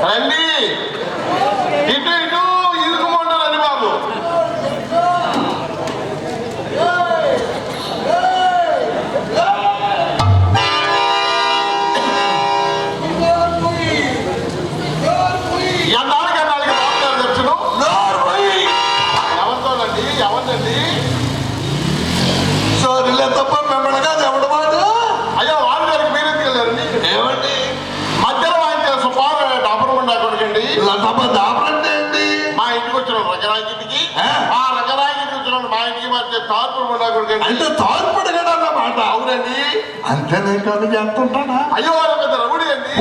రండి ఇటు ఇటు ఇరుకుమంటారండి బాబు. ఎవరినండి? సోరిలే తప్ప మిమ్మల్ని కాదు ఎవడు వాడు. అయ్యో వాడి గారికి మీరెందుకు వెళ్ళారండి? ఏమండి మధ్యలో వాయించే సుమారు డాబర్ ఉండా కొడుకండి. తప్ప దాపరంటే ఏంటి? మా ఇంటికి వచ్చిన రంగరాగిటికి ఆ రంగరాగిటికి వచ్చిన మా ఇంటికి మధ్య తార్పుడు ఉండా కొడుకండి. అంటే తార్పుడు కదా అన్నమాట. అవునండి. అంతే నేను కానీ చేస్తుంటానా? అయ్యో వాళ్ళ పెద్ద రవుడి అండి.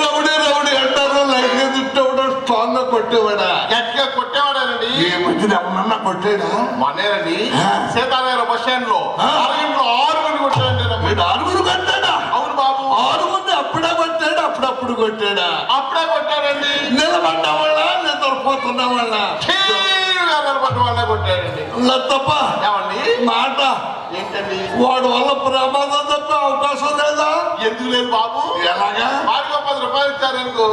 రౌడీ రౌడీ అంటారు. లైట్ గా తిట్టేవాడు, స్ట్రాంగ్ గా కొట్టేవాడా? గట్టిగా కొట్టేవాడానండి. ఈ మధ్యన ఎవరన్నా కొట్టాడా? మనేనండి సీతానగర్ బస్ స్టాండ్ లో అరగంటలో 6 మంది కొట్టాడండి. వీడు 6 కొట్టాడా? అవును బాబు. 6 మంది అప్పుడే కొట్టాడు, అప్పుడప్పుడు కొట్టాడా? అప్పుడే కొట్టాడండి. నిలబడ్డ వాళ్ళ నిద్రపోతున్న వాళ్ళ నిలబడ్డ వాళ్ళే కొట్టాడండి. తప్ప ఏమండి మాట ఏంటండి? వాడు వల్ల ప్రమాదం తప్ప అవకాశం లేదా? ఎందుకు లేదు బాబు? ఎలాగా? వాడికి 10 రూపాయలు ఇచ్చారనుకో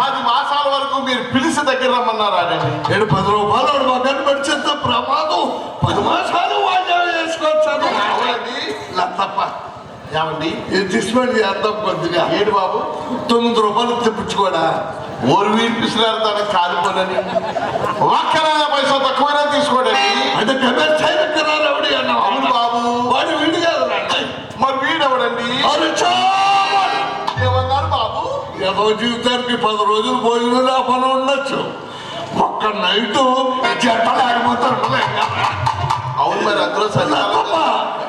10 మాసాల వరకు మీరు పిలిచి దగ్గర రమ్మన్నారా అండి? 10 రూపాయలు వాడు మగని పడిచేంత ప్రమాదం 10 మాసాలు వాయిదాలు వేసుకోవచ్చాను. అవునండి. తప్ప ఏమండి ఇది తీసుకొని చేద్దాం కొద్దిగా. ఏడు బాబు 9 రూపాయలు తెప్పించుకోడా? ఓరు వీడి పిసినారు తన కాలిపోనని ఒక్కరైనా పైసా తక్కువైనా తీసుకోడండి. అంటే కబేర్ ఎవడి అన్నావు? అవును బాబు. వాడు వీడి కాదు. మరి వీడెవడండి? ఏమన్నారు బాబు? ఏదో జీవితానికి 10 రోజులు భోజనం లేకుండా ఉండొచ్చు. ఒక్క నైట్ జట్ట లేకపోతారు. అవును మరి అందులో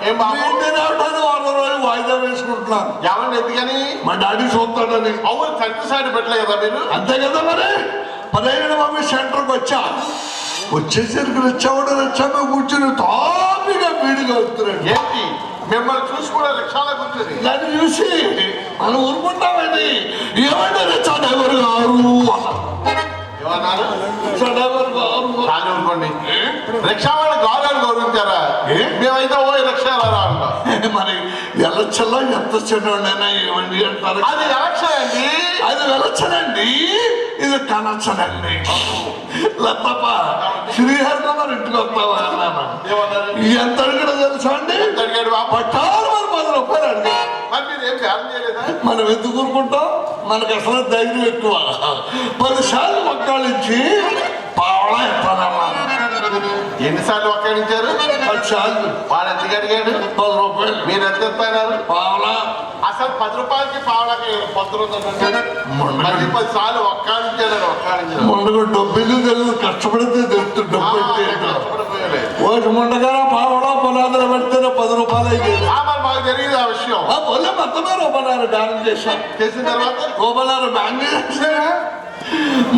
ఏం బాబు 100 రోజులు వాయిదా వేసుకుంటున్నాను. ఏమండి ఎందుకని? మా డాడీ చూస్తాడని. అవును తండ్రి సైడ్ పెట్టలే కదా మీరు? అంతే కదా మరి. 15 మమ్మీ సెంటర్కి వచ్చేసరికి వచ్చాము కూర్చుని తాపిగా వీడిగా వస్తున్నాడు. ఏంటి మిమ్మల్ని చూసి కూడా రిక్షాలో కూర్చొని దాన్ని చూసి మనం ఊరుకుంటామని ఏమంటే రిక్షా డ్రైవర్ గారు ఏమన్నారు? రిక్షా డ్రైవర్ గారు కానీ ఊరుకోండి. రిక్షా వాళ్ళు గౌరవాన్ని గౌరవించారా? మేమైతే ఓ రిక్షాలా అంటాం. మరి ఎలక్షన్లో ఎంత చిన్నోడైనా ఏమండి అంటారు. అది ఎలక్షన్ అండి. అది వెలచ్చనండి, ఇది కనచ్చనండి. లతప్ప శ్రీహరినగర్ ఇంటికి వస్తావా అన్నాను. ఎంత అడిగాడో తెలుసా అండి? పట్టాలు మరి 10 రూపాయలు అడిగా. మరి మీరు ఏం ధ్యానం చేయలేదా? మనం ఎందుకు ఊరుకుంటాం? మనకు అసలు ధైర్యం ఎక్కువ. 10 సార్లు మొక్కాలించి పావలా ఎత్తానమ్మా. ఎన్నిసార్లు ఒక్కడించారు? 10 సార్లు. వాడు ఎందుకు అడిగాడు? 10 రూపాయలు. మీరు ఎంత ఇస్తున్నారు? పావలా. అసలు 10 రూపాయలకి పావలాకి పొద్దున 10 సార్లు ఒక్కాడించాడు. మొండగా డబ్బులు తెలుసు, కష్టపడితే తెలుసు. డబ్బు ఓటు ముండగా పావలా పొలాదులు పెడితేనే 10 రూపాయలు అయ్యేది. మాకు తెలియదు ఆ విషయం. పొలం మొత్తమే రూపాయలు డాన్స్ చేశాను. చేసిన తర్వాత రూపాయలు బ్యాంక్ చేశారా?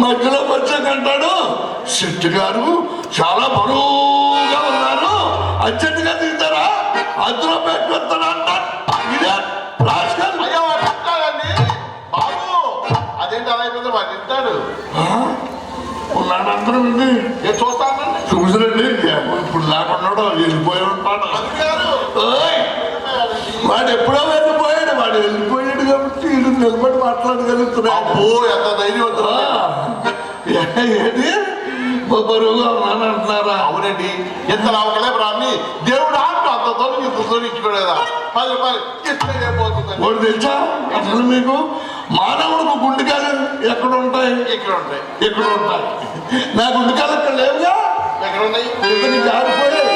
మధ్యలో వచ్చాకంటాడు, శెట్టి గారు చాలా బరువుగా ఉన్నారు, అర్జెంటుగా తింటారా? అందులో పెట్టుకుంటాడు అంటాడు. ఇదే రాజకీయాలు. అయ్యో వాడు తింటాడండి బాబు. అదేంటి అలా అయిపోతుంది? వాడు తింటాడు. ఉన్నాడు అందరం అండి. నేను చూస్తానండి. చూసిరండి ఇప్పుడు లేకుండా వెళ్ళిపోయి ఉంటాడు. వాడు ఎప్పుడో వెళ్ళిపోయాడు. వాడు వెళ్ళిపోయాడు కాబట్టి వీళ్ళు నిలబడి మాట్లాడగలుగుతున్నాడు. అబ్బో ఎంత ధైర్యవంతుడు. ఏంటి బరువుగా ఉన్నాను అంటున్నారా? అవునండి. ఎంత లాభకలే రాని దేవుడు ఆట అంత దొరికి ఇచ్చుకోలేదా? 10 రూపాయలు ఇస్తే పోతుంది. వాడు తెలుసా అసలు మీకు? మానవుడికి గుండెకాయలు ఎక్కడ ఉంటాయి? ఇక్కడ ఉంటాయి. ఎక్కడ ఉంటాయి? నా గుండెకాయలు ఇక్కడ లేవుగా. ఎక్కడ ఉన్నాయి? జారిపోయాయి.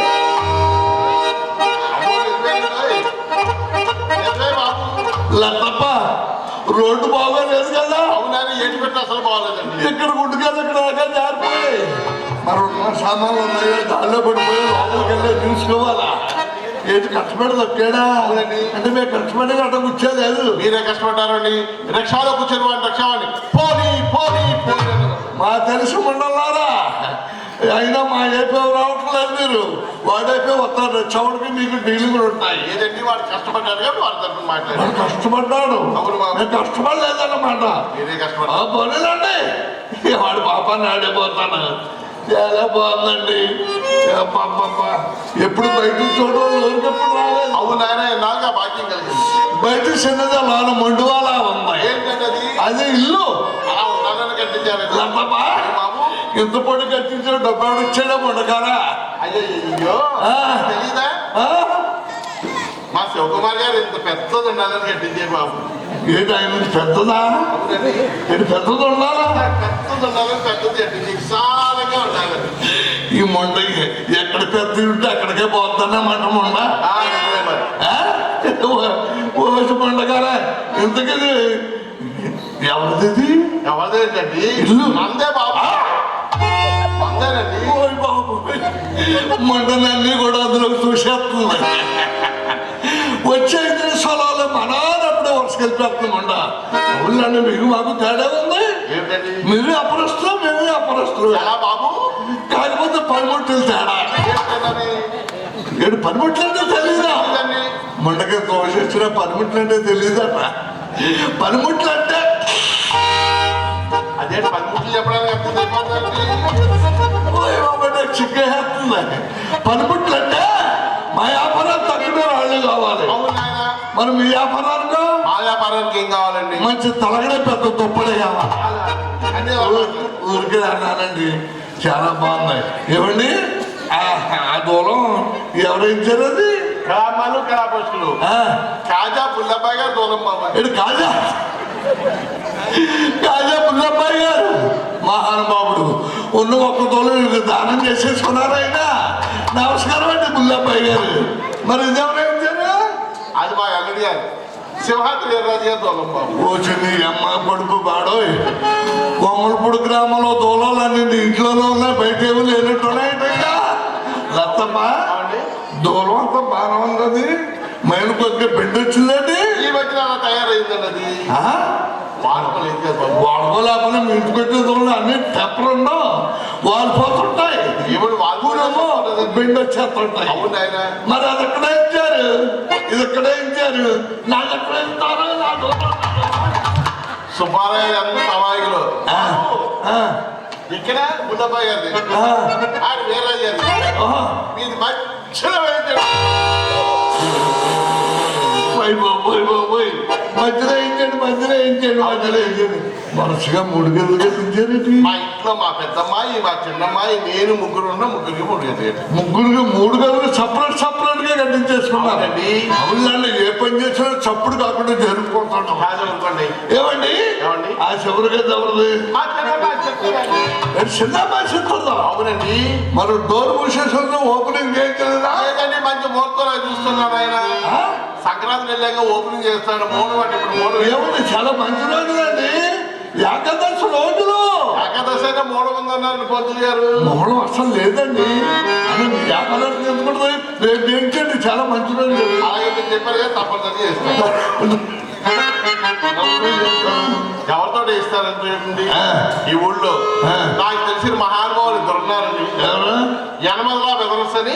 తప్ప రోడ్డు బాగోలేదు కదా. అవునని ఏంటి పెట్టి అసలు బాగోలేదండి. ఇక్కడ గుండెకాయలు ఇక్కడ దాకా జారిపోయాయి. మరి సామాన్లు ఉన్నాయో దానిలో పడిపోయి లోపలికి వెళ్ళి చూసుకోవాలా? ఏంటి కష్టపడి తొక్కాడా? అంటే మేము కష్టపడి అట్ట కూర్చోలేదు. మీరే కష్టపడ్డారండి. రిక్షాలో కూర్చొని వాడిని రిక్షావాడిని పోనీ పోనీ పోనీ. మా తెలిసి ఉండలారా. అయినా మా ఏపీ రావట్లేదు. మీరు వాడైతే వస్తారు. చౌడికి మీకు డీలు కూడా ఉంటాయి. ఏదండి వాడు కష్టపడ్డాడు కాబట్టి వాడి తరఫున మాట్లాడారు. కష్టపడ్డాడు. నేను కష్టపడలేదన్నమాట. మీరే కష్టపడ్డారు. పోలేదండి. వాడు పాపాన్ని ఆడిపోతాను. చాలా బాగుందండి. ఎప్పుడు బయటకు చూడడం ఎప్పుడు రాలేదు. అవును ఆయన నాగా భాగ్యం కలిగింది. బయట చిన్నది లోన మండువాలా ఉంది. ఏంటంటే అదే ఇల్లు అలా ఉండాలని కట్టించారు లబ్బా. బాబు. ఇంత పొడి కట్టించిన డబ్బు ఇచ్చాడా ఉండగారా? అయ్యో తెలీదా? మా శివకుమార్ గారు ఇంత పెద్దది ఉండాలని కట్టించారు బాబు. ఏంటి ఆయన పెద్దదా? ఏంటి పెద్దది ఉండాలా? పెద్దది ఉండాలని పెద్దది కట్టించి విశాలంగా ఉండాలని. ఈ మొండ ఎక్కడ పెద్ద ఉంటే అక్కడికే పోతానే మాట మొండ. మొండగారా ఇంతకది ఎవరిది? ఎవరిదేంటండి? ఇల్లు అందే బాబు. అందేనండి. మొండలన్నీ కూడా అందులో చూసేస్తుంది. వచ్చే 5 నిమిషాలలో మనానప్పుడే వరుసకెళ్ళిపోతుంది మొండ. ఊళ్ళండి మీకు మాకు తేడా ఉంది. ఏంటండి? మీరు అపరస్తులు, మేమే అపరస్తులు. ఎలా బాబు? కాకపోతే పనిముట్లు తేడా. ఏంటి పనిముట్లు అంటే తెలీదా? మొండకి దోషించిన పనిముట్లు అంటే తెలీదట. పనిముట్లు అంటే అదే పనిముట్లు చెప్పడానికి చిక్కేస్తుంది. పనిముట్లు అంటే మా వ్యాపారం తక్కువ వాళ్ళు కావాలి. మరి మీ వ్యాపారానికి? మా వ్యాపారానికి ఏం కావాలండి? మంచి తలగడే పెద్ద తుప్పడే కావాలి. ఊరికే అన్నానండి. చాలా బాగున్నాయి. ఏమండి ఆ దూరం ఎవరైంచారు? అది గ్రామాలు కళాపరుషులు కాజా పుల్లబ్బాయి గారు దూరం బాబా. కాజా కాజా పుల్లబ్బాయి గారు మహానుభావుడు. ఉన్న ఒక్క దూరం దానం చేసేసుకున్నారు ఆయన. నమస్కారం అండి పుల్లబ్బాయి గారు. మరి ఇదేమరైంచారు? అది మా అల్లుడి గారు సింహాద్రి వీర్రాజు గారు దూరం బాబు. వచ్చింది అమ్మ కొడుకు బాడోయ్. కొమ్మలపూడి గ్రామంలో దూలాలన్నీ ఇంట్లోనే ఉన్నాయి, బయట ఏమో లేనట్టున్నాయిటంగా. లత్తమ్మా దూలం అంతా బాగా ఉంది. మైలు కొద్దిగా బిడ్డ వచ్చిందండి. ఈ మధ్యన అలా తయారైందండి. అది వాడుకోలు ఏం చేస్తారు బాబు? వాడుకోలేకపోతే మీ ఇంటికి వచ్చే దూరం అన్ని తెప్పలుండవు, వాడిపోతుంటాయి. ఇప్పుడు వాడుకోలేమో బిడ్డ వచ్చేస్తుంటాయి. అవును ఆయన. మరి అది ఎక్కడ ఇచ్చారు, ఇది ఎక్కడ ఇచ్చారు, నాకు ఎక్కడ ఇస్తారు? సుబ్బారాయ గారు తమాయిలో ఇక్కడ బుల్లబ్బాయి గారి ఆయన వీర్రాజు గారు మీది మధ్యలో మధ్యలో వేయించండి, మధ్యలో వేయించండి, మధ్యలో వేయించండి. వరుసగా 3 గదులు కట్టించారండి. మా ఇంట్లో మా పెద్దమ్మాయి, మా చిన్నమ్మాయి, నేను ముగ్గురు ఉన్న ముగ్గురికి 3 గదులు. ముగ్గురికి 3 గదులు సపరేట్ సపరేట్ గా కట్టించేసుకున్నారండి. అవునండి. ఏ పని చేసినా చప్పుడు కాకుండా జరుపుకుంటాం. ఏమండి ఆ చివరి గది ఎవరిది? చిన్నమ్మాయి చెప్తుందా? అవునండి. మరి డోర్ మూసేసుకుంటే ఓపెనింగ్ చేయగలదా? లేదండి, మంచి ముహూర్తాలు చూస్తున్నాడు ఆయన. సంక్రాంతి వెళ్ళాక ఓపెనింగ్ చేస్తాడు. 3 అంటే ఇప్పుడు 3 ఏముంది, చాలా మంచి రోజులండి. ఏకాదశి రోజులు. ఏకాదశి అయితే 3 మంది అన్నారు పంతులు గారు. మూలం అసలు లేదండి. అని వ్యాపారానికి ఎందుకుంటుంది? రేపు ఏంటండి చాలా మంచి రోజు. అలాగే మీరు చెప్పారు కదా, తప్పనిసరి చేస్తారు. ఎవరితో ఇస్తారంటే ఈ ఊళ్ళో నాకు తెలిసిన మహానుభావులు 2 ఉన్నారండి. యనమదలా బ్రదర్స్ అని.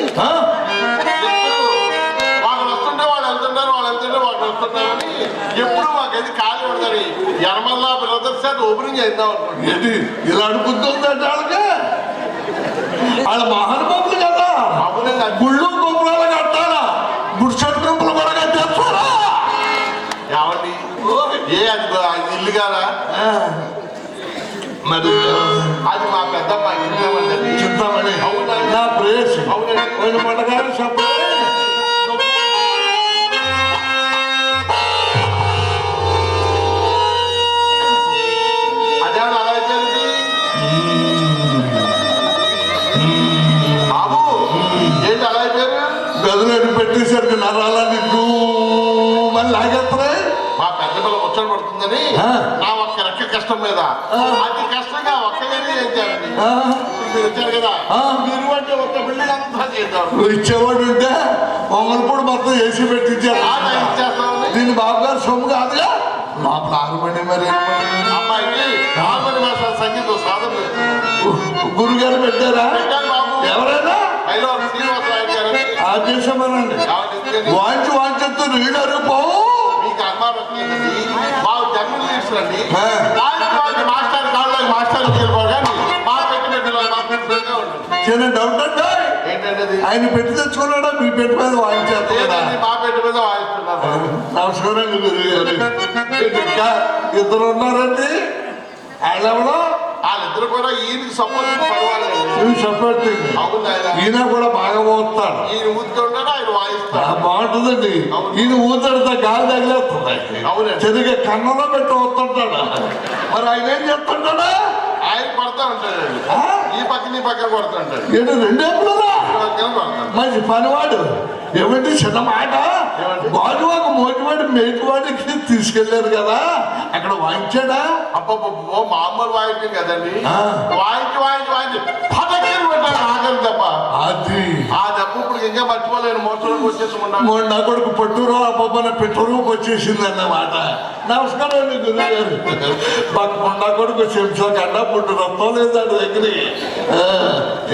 వాళ్ళు వస్తుంటే వాళ్ళు వెళ్తుంటారు, వాళ్ళు వెళ్తుంటే వాళ్ళు వస్తుంటారు అని ఎప్పుడు మాకు అది ఖాళీ ఉండదని యనమదలా బ్రదర్స్ అని ఓపెనింగ్ చేద్దాం అనుకోండి. ఏంటి ఇలా అడుగుతుందంటే వాళ్ళకి? వాళ్ళ మహానుభావులు కదా. గుళ్ళు గోపురాలు కట్టాలా, గుడిసెట్ గుంపులు కూడా కట్టేస్తారా? ఏమండి ఏ అది ఇల్లు కాదా? మరి అది మా పెద్దమ్మాయి చెప్తామని నా ప్రేయసి. అవునండి. పండగారు చెప్పండి. అదే అలా అయిపోయింది బాబు. ఏంటి అలా అయిపోయారు? గదులు ఎటు పెట్టేసరికి నరాలన్నీ మళ్ళీ లాగేస్తారా? మా పెద్ద పిల్ల ముచ్చట పడుతుందని నా ఒక్క రెక్క కష్టం మీద అతి కష్టంగా ఒక్కగానే చేయించారండి. మీరు వచ్చారు కదా, మీరు అంటే ఒక్క బిల్డింగ్ అంతా చేద్దాం. ఇచ్చేవాడు ఉంటే పొంగల్పూడి మొత్తం వేసి పెట్టించారు. ఇచ్చేస్తామని. దీని బాబు గారు సొమ్ము కాదుగా. లోపల ఆగమని మరి అమ్మాయికి ఆర్మని భాష సంగీతం సాధన గురుగారు పెట్టారా? బాబు. ఎవరైనా శ్రీనివాసరావు గారు ఆదేశమనండి. వాంచి వాంచొద్దు నీడరు పోవు. మీకు అనుమానం వస్తుందండి. మాకు జన్మలు తీసుకురండి. మాస్టర్ కాళ్ళకి మాస్టర్ వెళ్ళిపోరు కానీ మా పెట్టినట్టుగా చిన్న డౌట్ అంటే ఏంటంటే ఆయన పెట్టి తెచ్చుకున్నాడా? మీ పెట్టి మీద వాయించేస్తాడా? మా పెట్టి మీద వాయిస్తున్నారు. నమస్కారం గురుగారు. ఇంకా ఇద్దరు ఉన్నారండి, వాళ్ళెవడో వాళ్ళిద్దరు కూడా ఈయనకి సపోర్ట్ పర్వాలేదు. సపోర్ట్. అవును ఆయన. ఈయన కూడా బాగా పోతాడు. ఈయన ఊతుంటాడు, ఆయన వాయిస్తాడు. బాగుంటుందండి. ఈయన ఊతాడితే గాలి తగిలేస్తుంది. అవునండి. సరిగ్గా కన్నంలో పెట్టి ఊతుంటాడు. మరి ఆయన ఏం చెప్తుంటాడా? ఆయన పడతా ఉంటాడండి, ఈ పక్కన కొడుతుంటాడు. ఏంటి రెండేపులా కొడతాడు. మంచి పనివాడు. ఏమంటే చిన్న మాట, బాజువాక మోటివాడి మేటివాడికి తీసుకెళ్లారు కదా, అక్కడ వాయించాడా? అబ్బో మామూలు వాయించింది కదండి. వాయించి పదక్కని పెట్టాడు ఆగలి దెబ్బ. అది ఆ దెబ్బ ఇప్పుడు ఇంకా మర్చిపోలేను. మోసలోకి వచ్చేసుకున్నాను. నా కొడుకు పట్టురు అబ్బన పెట్టురుకు వచ్చేసింది అన్నమాట. నమస్కారం అండి గురుగారు. నా కొడుకు చెంచా కన్నా పుట్టు రక్తం లేదాడు దగ్గరికి.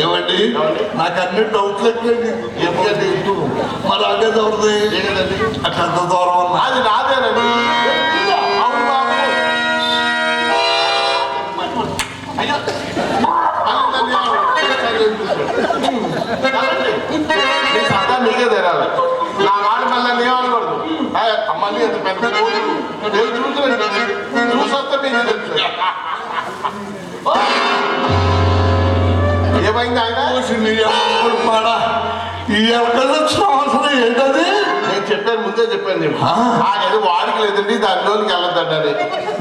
ఏమండి నాకు అన్ని డౌట్లు ఎక్కడండి. ఎందుకంటే మరి అదే దూరది పెద్ద దూరం అన్న అది నాదేనండి. అవును బాబు. అయ్యో నీకే తెరాలి. నా మాట మళ్ళీ నీవనకూడదు. మళ్ళీ ఎంత పెద్ద చూసొస్తే మీకు తెలుసు. ఏమైంది ఆయన? ఈ ఎక్కడొచ్చిన అవసరం ఏంటది? నేను చెప్పాను, ముందే చెప్పాను. నేను అది వాడికి లేదండి, దానిలోకి వెళ్ళొద్దండి.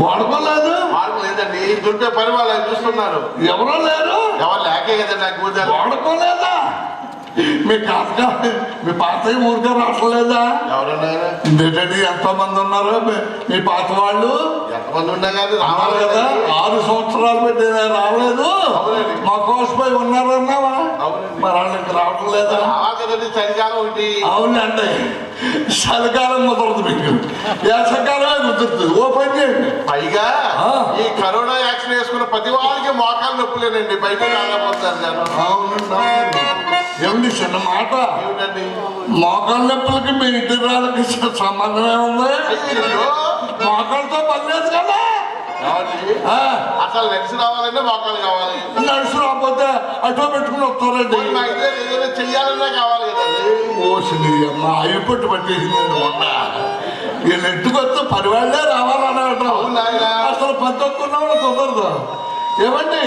వాడుకోలేదు, వాడికి లేదండి. దుర్పే పని వాళ్ళు చూస్తున్నారు. ఎవరో లేరు. ఎవరు లేకే కదండి నాకు కూర్చొని. వాడుకోలేదా? మీ కాక మీ పాతయ్య ఊరికే రావట్లేదా? ఎవరన్నా ఏంటండి ఎంతో మంది ఉన్నారు మీ పాత వాళ్ళు? ఎంతమంది ఉన్నా కానీ రావాలి కదా. 6 సంవత్సరాలు పెట్టి రావలేదు. మా కోసపై ఉన్నారన్నావా? మరి వాళ్ళకి రావటం లేదా? కదండి చలికాలం ఒకటి. అవునండి, చలికాలం కుదరదు మీకు, వేసవికాలమే కుదురుతుంది. ఓ పని చేయండి. పైగా ఈ కరోనా వ్యాక్సిన్ వేసుకున్న ప్రతి వాళ్ళకి మోకాలు నొప్పులేనండి, బయట రాకపోతారు జనం. అవునండి. ఏమిటి చిన్న మాట, ఏమిటండి? మోకాళ్ళ నొప్పులకి మీ ఇంటి రాళ్ళకి సంబంధమే ఉంది. మోకాళ్ళతో పని లేదు కదా. అసలు నడిచి రావాలంటే మోకాలు కావాలి. నడిచి రాకపోతే అటో పెట్టుకుని వస్తారండి. మా ఇంట్లో ఏదైనా చెయ్యాలన్నా కావాలి కదండి. ఓసింది అమ్మ అయ్యపట్టు పట్టేసిందండి మొన్న. వీళ్ళు ఎట్టుకొస్తే 10 వాళ్ళే రావాలన్నమాట. అసలు 10 వాళ్ళు కుదరదు. ఏమండి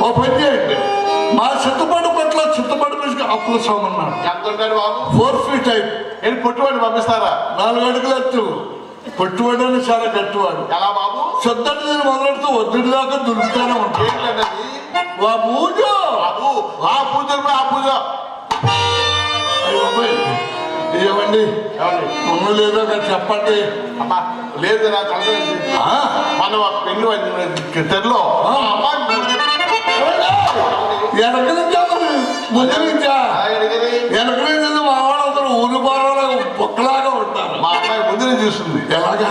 ఓ పని చేయండి, మా చింతపడి పట్ల చింతపడి నుంచి అప్పులు సోమన్నాడు. ఎంత ఉంటాడు బాబు? 4 feet హైట్. ఏంటి పుట్టుబడి పంపిస్తారా? 4 అడుగులు ఎత్తు. పుట్టుబడి చాలా గట్టివాడు. ఎలా బాబు? సొద్దంటి నేను మొదలెడుతూ ఒత్తిడి దాకా దులుపుతానే ఉంటాడు. ఏంటండి ఆ పూజ బాబు? ఆ పూజ ఆ పూజ ఏమండి ఉన్న లేదో చెప్పండి. అమ్మా లేదు నాకు మన పెన్ను తెరలో వెనక నుంచా మరి ముందు నుంచా? వెనక నుంచి మా వాడు అతను ఊరు బాగా బొక్కలాగా ఉంటారు. మా అమ్మాయి ముందు చూస్తుంది. ఎలాగా?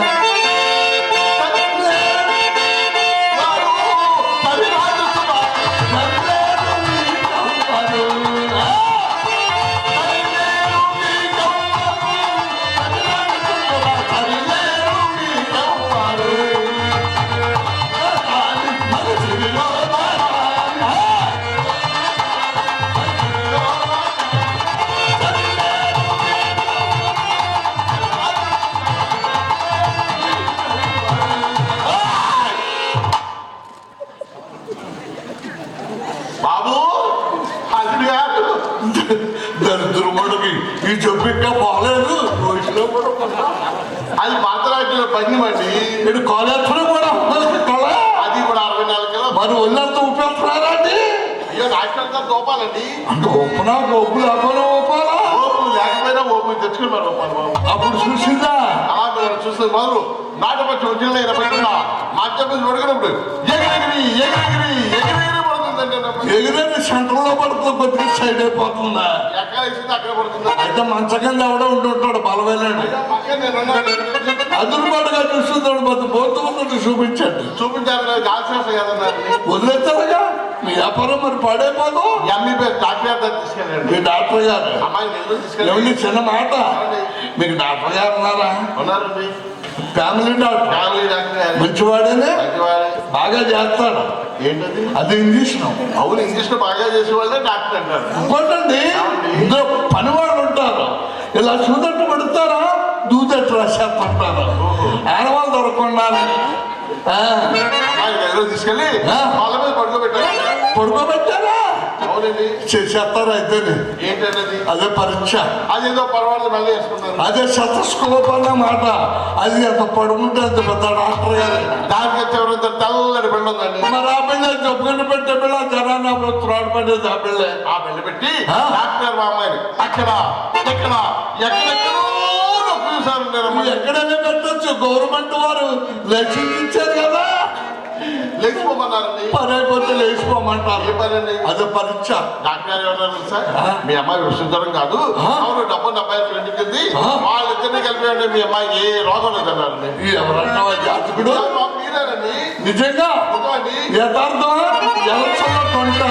దరిద్రముడికి ఈ చెప్పు ఇంకా పోలేదు. అది పాతరాజ్యంలో పందిమండి. ఇటు కాలేజీలో కూడా అది కూడా 64 కిలో. మరి ఒళ్ళంతా ఉపయోగిస్తున్నారా అండి? అయ్యో నాకంతా తోపాలండి. అంటే ఒప్పునా ఒప్పు లేకపోయినా ఒప్పాలా? ఓపు లేకపోయినా ఓపు తెచ్చుకుని మరి ఒప్పాలి బాబు. అప్పుడు చూసిందా? అలా చూస్తుంది మొదలు నాటపచ్చి వచ్చిన 20 మధ్య ఉడికినప్పుడు ఎగిరెగిరి ఎగిరెగిరి ఎగిరెగిరి పడుతుందండి. ఎగిరేది సెంటర్లో పడుతుంది, కొద్దిగా సైడ్ అయిపోతుందా? ఎక్కడ వేసింది అక్కడ పడుతుంది. అయితే మంచకంగా ఎవడో ఉంటుంటాడు బలమైనాడు. అదురుపాటుగా చూస్తున్నాడు, మొత్తం బోతు ఉన్నట్టు చూపించండి. చూపించాలి కాల్సేస్తాయి కదన్నారు. వదిలేస్తారుగా మీ వ్యాపారం మరి పాడైపోదు. ఎంబీబీఎస్ డాక్టర్ గారు తీసుకెళ్ళండి. మీ డాక్టర్ గారు అమ్మాయి ఎవరి చిన్న మాట, మీకు డాక్టర్ గారు ఉన్నారా? ఉన్నారండి. Family doctor. ఫ్యామిలీ డాక్టర్ గారు మంచివాడేనే, బాగా చేస్తాడు. ఏంటది? అది ఇంగ్లీష్. అవును, ఇంగ్లీష్ బాగా చేసే వాళ్ళే డాక్టర్ అంటారు. ఇంకోటండి, ఇందులో పనివాళ్ళు ఉంటారు. ఇలా చూదట్టు పెడతారా, దూదట్టు రాసేస్తుంటారు ఆడవాళ్ళు దొరకకుండా తీసుకెళ్ళి వాళ్ళ మీద పడుకోబెట్టారా అవునండి చేస్తారు అయితే ఏంటన్నది అదే పరీక్ష అదేదో పర్వాలేదు మళ్ళీ వేసుకున్నారు అదే శతస్కోప్ అన్నమాట అది ఎంత పడుకుంటే అంత పెద్ద డాక్టర్ గారు దానికి వచ్చే తెల్లడి బిళ్ళ ఉందండి మరి ఆ బిళ్ళ జబ్బుని పెట్టే బిళ్ళ జనాన్ని త్రాడు పడేది ఆ బిళ్ళే ఆ బిళ్ళ పెట్టి డాక్టర్ మా అమ్మాయిని అక్కడ ఇక్కడ ఎక్కడెక్కడో ఎక్కడైనా పెట్టచ్చు గవర్నమెంట్ వారు లైసెన్స్ ఇచ్చారు కదా లేచిపోమన్నారండి పని అయిపోతే లేచిపోమంటారు ఏ పని అండి అదే పరీక్ష డాక్టర్ ఎవరన్నారు సార్ మీ అమ్మాయి విశ్వద్ధరం కాదు అవును 70 ఫ్రెండ్కి వాళ్ళిద్దరిని కలిపి ఉంటే మీ అమ్మాయి ఏ రోగం లేదన్నారండి ఎవరన్నా జాతకుడు మీరేనండి నిజంగా యథార్థం ఎలక్షన్లో కొంట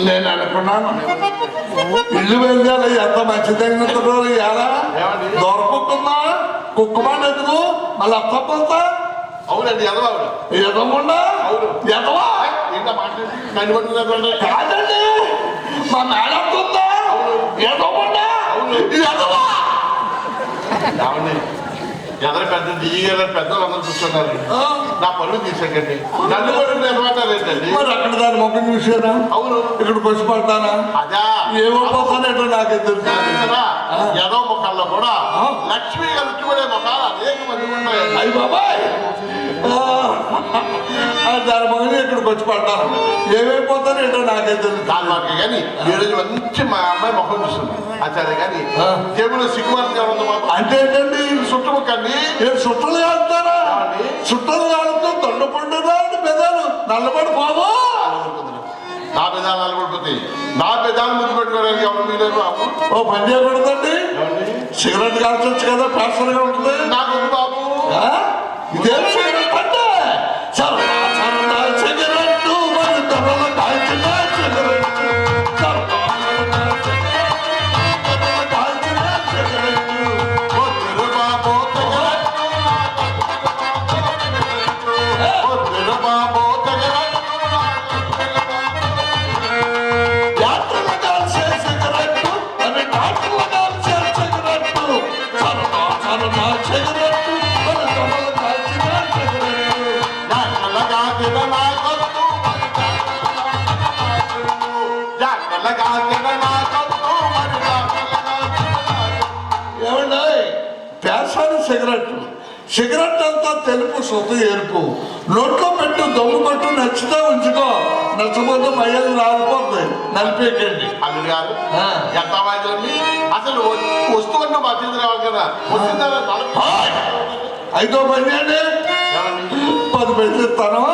నేను అనుకున్నాను ఇల్లు వెళ్ళాలి ఎంత మంచిదైన ఎలా దొరకుతుందా కుక్కమాట ఎందుకు మళ్ళీ అత్తపోతా అవునండి ఎదవకుండా ఎదవా కాదండి మా మేడతుందా ఎదవకుండా ఎదవా ఎదరు పెద్ద పెద్దలు అందరూ కూర్చున్నారు నా పనులు తీసాకండి నన్ను పనులు నిర్మాణాలేంటండి మరి అక్కడ దాని ముఖం చూసారా అవును ఇక్కడికి వచ్చి పడతానా అదా ఏమో పోతానేటో నాకే తెలుసు ఏదో ముఖాల్లో కూడా లక్ష్మి కలుపుబడే ముఖాలు అనేక మంది ఉన్నాయి అయ్యి బాబాయ్ దాని మొగని ఇక్కడికి వచ్చి పడ్డాను ఏమైపోతానేటో నాకే తెలుసు దాని మాకే కానీ ఈ రోజు మంచి మా అమ్మాయి ముఖం చూస్తుంది అదే కానీ జేబులో సిగ్గుమార్గం అంటే ఏంటండి చుట్టుముక్కండి చుట్టలు కాలుతారా చుట్టలు కాలుతూ దొండపండురా అని పెదాలు నల్లబడి బాబు నా పెదాలు నల్లబడిపోతాయి నా పెదాలు ముందు పెట్టుకోవడానికి ఎవరు మీరు బాబు ఓ పని చేయకూడదండి సిగరెట్ కాల్చొచ్చు కదా ప్యాషన్గా ఉంటుంది నాకు బాబు ఇదేం సిగరెట్ అంటే సిగరెట్ మరి ధరలు కాల్చిన సిగరెట్ సిగరెట్ అంతా తెలుపు సొంత ఎరుపు నోట్లో పెట్టు దమ్ము కొట్టు నచ్చితే ఉంచుకో నచ్చబోతే మయ్యలు రాలిపోతాయి నలిపేకండి అల్లుడు గారు ఎంత అసలు వస్తువున్న మధ్య రావాలి కదా ఐదో పని అండి 10 పైసలు ఇస్తాను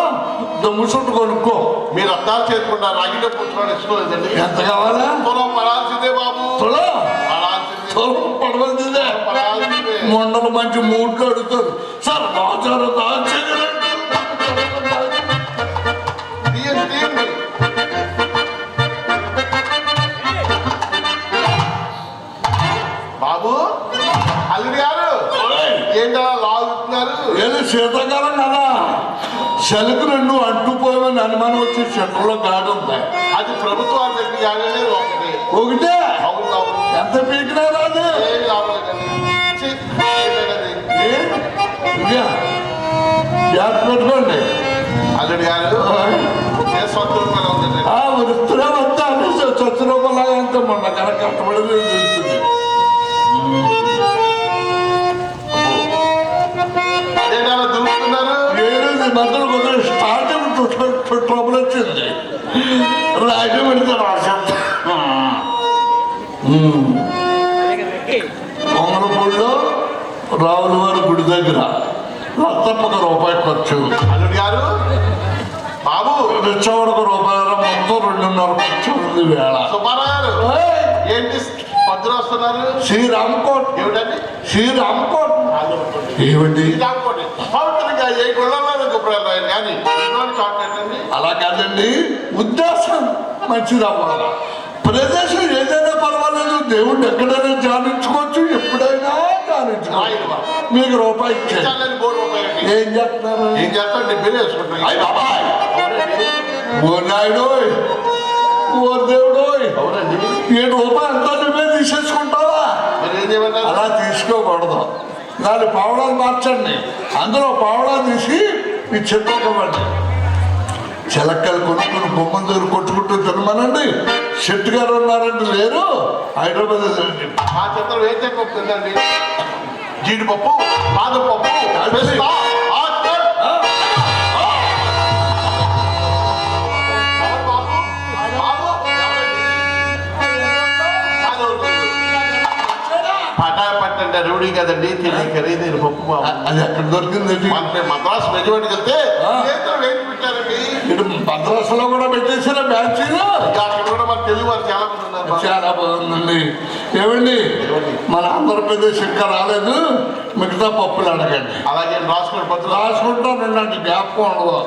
దమ్ము చుట్టు కొనుక్కో మీరు అర్థాలు చేసుకుంటారు రాగిట పుచ్చుకోవడం ఇష్టలేదండి ఎంత కావాలా పొలం పడాల్సిందే బాబు పడవలసిందే మొండలు మంచి మూడ్లు అడుగుతారు సార్ బాబు అల్లుడు గారు ఏంటలా లాగుతున్నారు ఏదో శీతాకాలం కదా చెలకు రెండు అంటుపోయామని అనుమానం వచ్చి చెట్లలో గాడి ఉంటాయి అది ప్రభుత్వాలు పెట్టి గాడి ఒకటే ఎంత పీకినా రాదు పెట్టుకోండి అల్లుడు గారు వృత్తులే వద్దా అని స్వచ్ఛ రూపంలాగా అంత మొన్న కనుక కష్టపడి తెలుస్తుంది మధ్యలో కొంచెం స్టార్టింగ్ ట్రబుల్ వచ్చింది రాజ్యం పెడితే రాశాను కొంగలపూడిలో రావుల వారి గుడి దగ్గర తప్పక రూపాయి ఖర్చు అల్లుడు గారు బాబు రిచ్చవాడు ₹1 మొత్తం 2.5 ఖర్చు ఉంది వేళ సుబ్బారావు గారు ఏంటి పొద్దున వస్తున్నారు? శ్రీరామకోట్. ఏమిటండి? శ్రీరామకోట్. ఏమిటి? శ్రీరామకోటి పవిత్రంగా ఏ గుళ్ళలో గొప్పరాయలు కానీ కావట్లేదండి. అలా కాదండి, ఉద్దేశం మంచిది అవ్వాలి. ప్రదేశం ఏదైనా పర్వాలేదు, దేవుడిని ఎక్కడైనా ధ్యానించుకోవచ్చు, ఎప్పుడైనా ధ్యానించుకోవచ్చు. మీకు రూపాయి ఇచ్చారు, ఏం చేస్తున్నారు? ఏం చేస్తాను? బిల్లు వేసుకుంటాను. ఓ నాయుడు, ఓ దేవుడు, అవునండి. 7 రూపాయలు ఎంతో నువ్వే తీసేసుకుంటావా? మరి ఏం చేయమన్నారు? అలా తీసుకోకూడదు. 4 పావడాలు మార్చండి, అందులో పావడాలు తీసి మీ చెట్టుకోవండి. చిలక్కలు కొనుక్కుని బొమ్మల దగ్గర కొట్టుకుంటూ తినమనండి. షెట్టు గారు ఉన్నారండి, లేరు, హైదరాబాద్ మా చిత్రం ఏం చెప్పండి? జీడిపప్పు, బాదం పప్పు, పిస్తా, ఆర్చర్. పటాయ పట్టండి రౌడీ కదండి, తిని ఖరీదైన పప్పు బాబు. అది ఎక్కడ దొరికిందండి? మద్రాసు మెజవాడికి వెళ్తే వేసి పెట్టారండి. ఇటు మద్రాసులో కూడా పెట్టేసిన బ్యాచీలు. అక్కడ కూడా మన తెలుగు వారు చాలా మంది ఉన్నారు. చాలా బాగుందండి. ఏమండి, మన ఆంధ్రప్రదేశ్ ఇంకా రాలేదు, మిగతా పప్పులు అడగండి. అలాగే రాసుకుని పత్రులు రాసుకుంటాను, ఇలాంటి జ్ఞాపకం ఉండదు.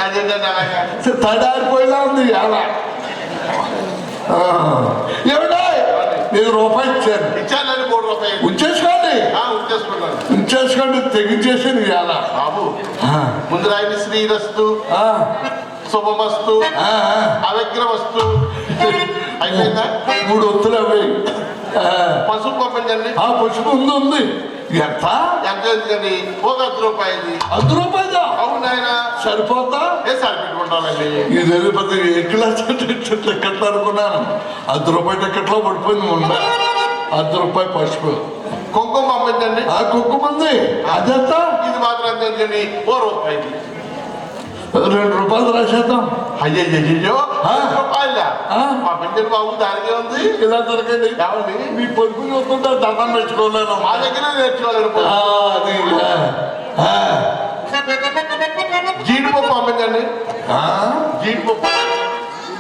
అదేంటండి అలాగే తడారిపోయినా ఉంది ఎలా. ఏమిటా, నేను రూపాయి ఇచ్చాను, ఇచ్చానండి. 3 రూపాయలు ఉంచేసుకోండి, ఉంచేసుకున్నాను. ఉంచేసుకోండి, తెగించేసి ఎలా బాబు. ముందు రాయండి, శ్రీరస్తు, శుభమస్తు, అవిగ్రహస్తు. అయిపోయిందా? 3 ఒత్తులు అవి. పసుపు పంపించండి. పసుపు ఉంది. ఎంత ఎంత ఎందుకండి? 1 రూపాయలు. 10 రూపాయలు? అవును ఆయన. సరిపోతా? ఏ సరిపెట్టుకుంటానండి. ఇది పెద్ద ఎక్కడ టికెట్లు అనుకున్నాను. 10 రూపాయల టికెట్లో పడిపోయింది. ఉండ 10 రూపాయలు పసుపు. కుంకుమ పంపించండి. కుంకుమ ఉంది, అదెంత? ఇది మాత్రం ఎంత ఎందుకండి? 4 రూపాయలు. 2 రూపాయలు రాసేద్దాం. అయ్యో 2 రూపాయల పంపించండి బాబు. దానికే ఉంది. ఇలా దొరకండి. ఏమండి, మీ పొదుపు చూస్తుంటే దండం పెట్టుకోలేను. మా దగ్గర నేర్చుకోవాలండి. జీడిపప్పు పంపించండి. జీడిపప్పు.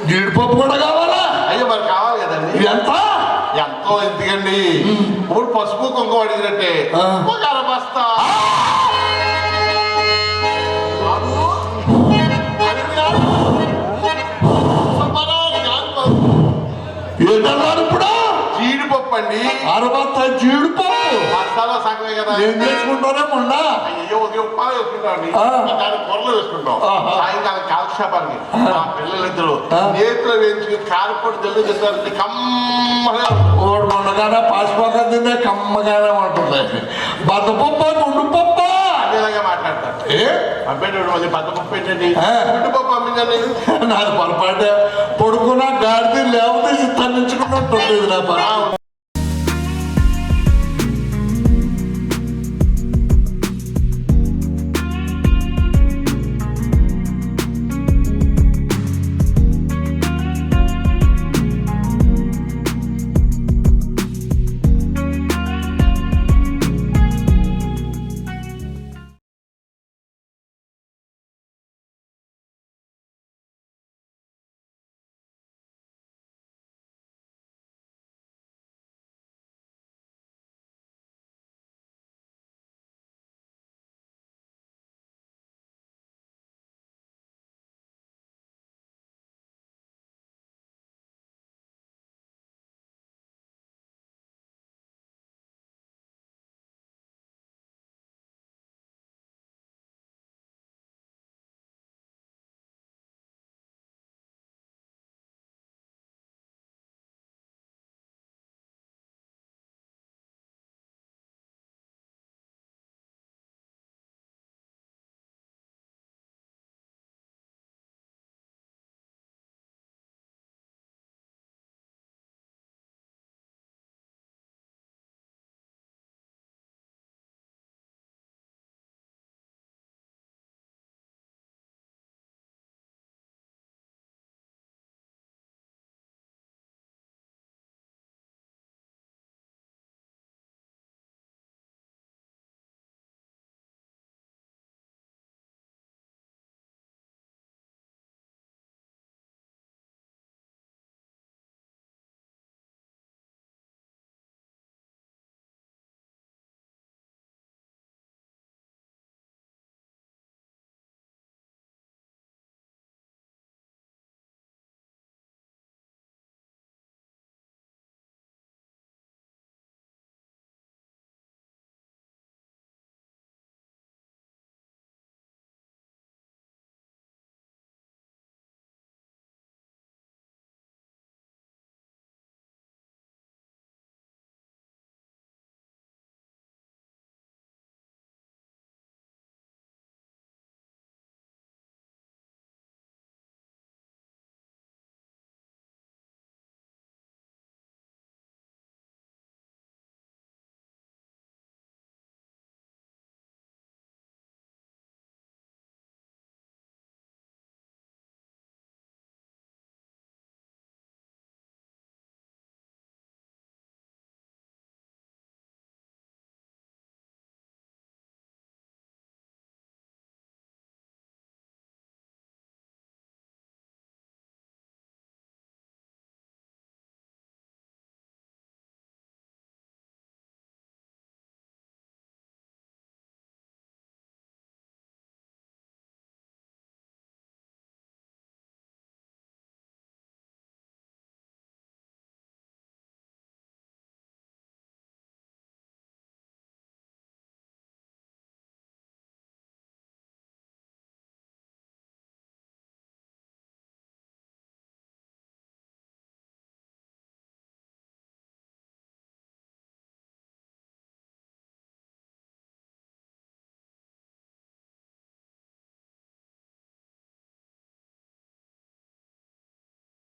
జీడిపప్పు కూడా కావాలా? అయ్యో మరి కావాలి కదండి. ఎంత? ఎంతో ఎందుకండి? ఇప్పుడు పసుపు కుంకుమ అడిగినట్టే 1 అరబస్తా. ఏంటన్నారు ఇప్పుడు? జీడిపప్పు అండి. అరబత్తా జీడిపప్పు. మసాలా సగమే కదా. ఏం చేసుకుంటారే మొన్న? అయ్యో 1 రూపాయలు వేసుకుంటామండి. దాని కూరలు వేసుకుంటాం. సాయంకాలం కాలక్షేపానికి మా పిల్లలిద్దరు నేతులు వేయించుకుని కారపొడి జల్లు చేస్తారండి. కమ్మగా ఓడి మొన్నగానే పాసిపోక తింటే కమ్మగానే ఉంటుంది. బద్దపప్ప, గుండుపప్ప అదేలాగా మాట్లాడతారు. పంపేటప్పుడు మళ్ళీ బద్దపప్పు ఏంటండి? గుండుపప్పు పంపించండి. నాది పొరపాటు. పడుకున్నా గాడిది లేకపోతే తన్నించుకున్నట్టు ఉంటుంది నా